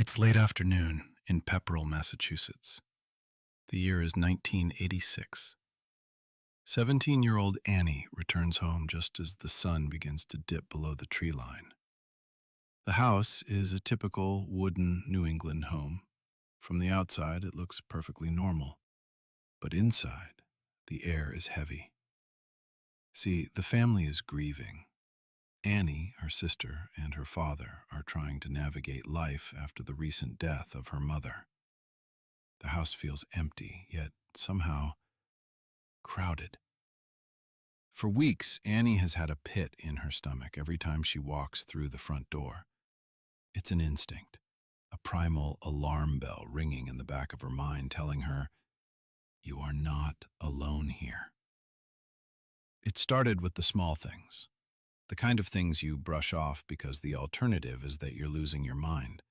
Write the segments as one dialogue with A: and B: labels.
A: It's late afternoon in Pepperell, Massachusetts. The year is 1986. 17-year-old Annie returns home just as the sun begins to dip below the tree line. The house is a typical wooden New England home. From the outside, it looks perfectly normal, but inside, the air is heavy. See, the family is grieving. Annie, her sister, and her father are trying to navigate life after the recent death of her mother. The house feels empty, yet somehow crowded. For weeks, Annie has had a pit in her stomach every time she walks through the front door. It's an instinct, a primal alarm bell ringing in the back of her mind telling her, "You are not alone here." It started with the small things. The kind of things you brush off because the alternative is that you're losing your mind.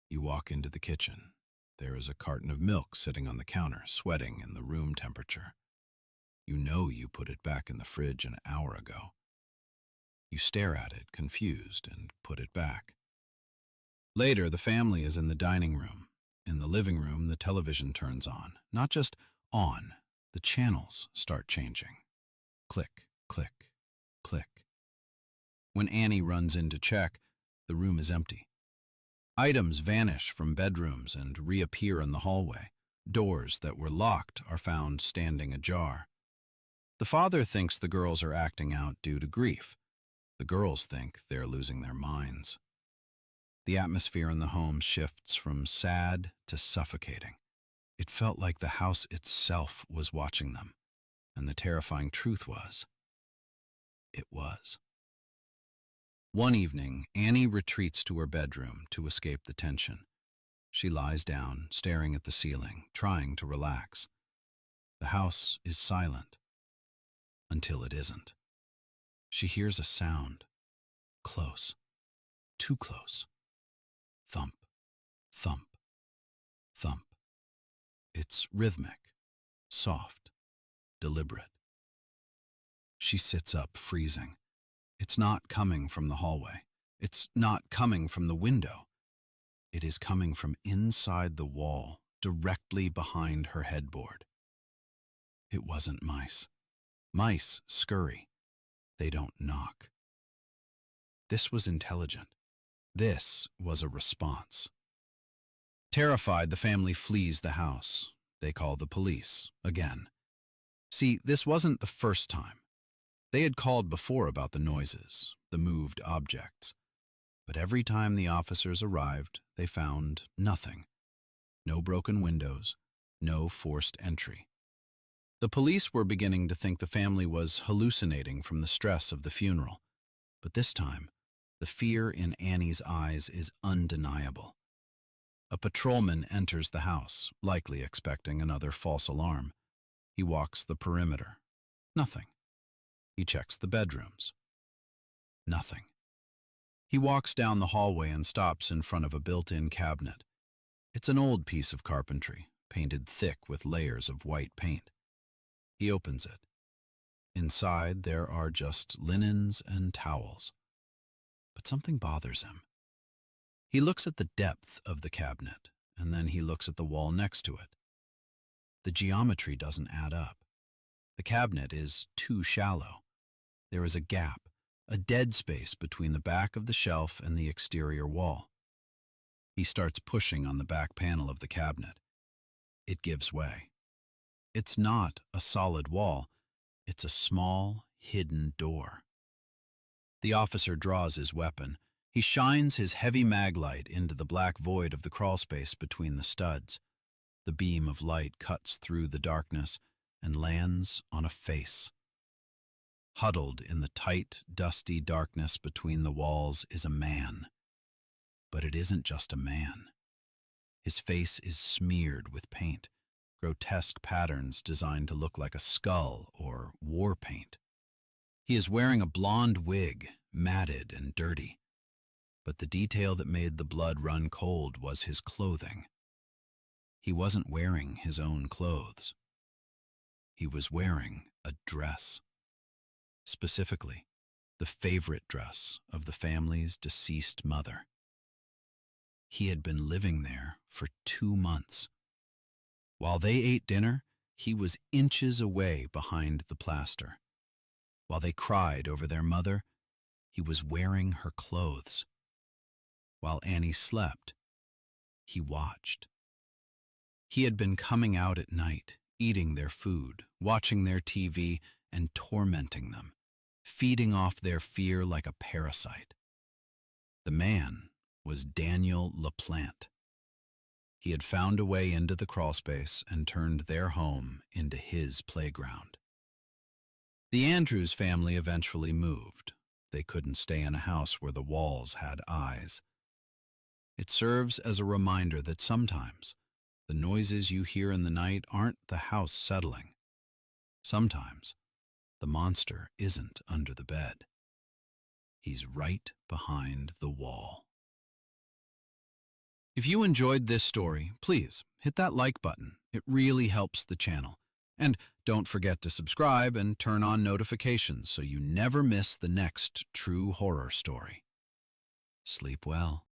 A: You walk into the kitchen. There is a carton of milk sitting on the counter, sweating in the room temperature. You know you put it back in the fridge an hour ago. You stare at it, confused, and put it back. Later, the family is in the dining room. In the living room, the television turns on. Not just on, the channels start changing. Click, click, click. When Annie runs in to check, the room is empty. Items vanish from bedrooms and reappear in the hallway. Doors that were locked are found standing ajar. The father thinks the girls are acting out due to grief. The girls think they're losing their minds. The atmosphere in the home shifts from sad to suffocating. It felt like the house itself was watching them, and the terrifying truth was, it was. One evening, Annie retreats to her bedroom to escape the tension. She lies down, staring at the ceiling, trying to relax. The house is silent. Until it isn't. She hears a sound. Close. Too close. Thump. Thump. Thump. It's rhythmic. Soft. Deliberate. She sits up, freezing. It's not coming from the hallway. It's not coming from the window. It is coming from inside the wall, directly behind her headboard. It wasn't mice. Mice scurry. They don't knock. This was intelligent. This was a response. Terrified, the family flees the house. They call the police, again. See, this wasn't the first time. They had called before about the noises, the moved objects. But every time the officers arrived, they found nothing. No broken windows, no forced entry. The police were beginning to think the family was hallucinating from the stress of the funeral. But this time, the fear in Annie's eyes is undeniable. A patrolman enters the house, likely expecting another false alarm. He walks the perimeter. Nothing. He checks the bedrooms. Nothing. He walks down the hallway and stops in front of a built-in cabinet. It's an old piece of carpentry, painted thick with layers of white paint. He opens it. Inside, there are just linens and towels. But something bothers him. He looks at the depth of the cabinet, and then he looks at the wall next to it. The geometry doesn't add up. The cabinet is too shallow. There is a gap, a dead space between the back of the shelf and the exterior wall. He starts pushing on the back panel of the cabinet. It gives way. It's not a solid wall. It's a small, hidden door. The officer draws his weapon. He shines his heavy mag light into the black void of the crawlspace between the studs. The beam of light cuts through the darkness and lands on a face. Huddled in the tight, dusty darkness between the walls is a man. But it isn't just a man. His face is smeared with paint, grotesque patterns designed to look like a skull or war paint. He is wearing a blonde wig, matted and dirty. But the detail that made the blood run cold was his clothing. He wasn't wearing his own clothes. He was wearing a dress. Specifically, the favorite dress of the family's deceased mother.
B: He had been living there for 2 months. While they ate dinner, he was inches away behind the plaster. While they cried over their mother, he was wearing her clothes. While Annie slept, he watched. He had been coming out at night, eating their food, watching their TV, and tormenting them, feeding off their fear like a parasite. The man was Daniel LaPlante. He had found a way into the crawlspace and turned their home into his playground. The Andrews family eventually moved. They couldn't stay in a house where the walls had eyes. It serves as a reminder that sometimes the noises you hear in the night aren't the house settling. Sometimes the monster isn't under the bed. He's right behind the wall. If you enjoyed this story, please hit that like button. It really helps the channel. And don't forget to subscribe and turn on notifications so you never miss the next true horror story. Sleep well.